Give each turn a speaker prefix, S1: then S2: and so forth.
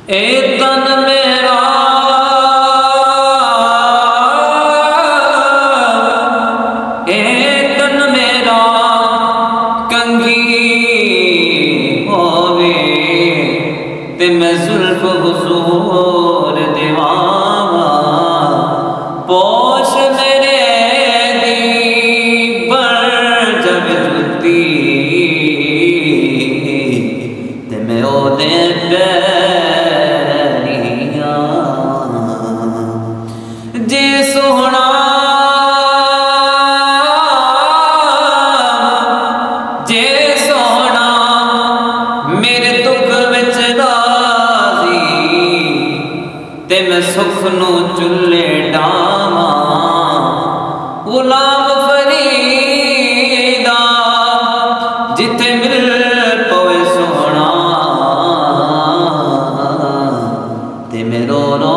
S1: ए तन मेरा कंघी होवे ते मैं जुल्फ हुजूर दिवावा पोश मेरे दी पर जब जुती ते मैं ओदे पैरिया जे सोहना ते मैं सुख नू चुल्ले डावा गुलाम फरीदा जिथे मिल पवे सोना ते मैं रो रो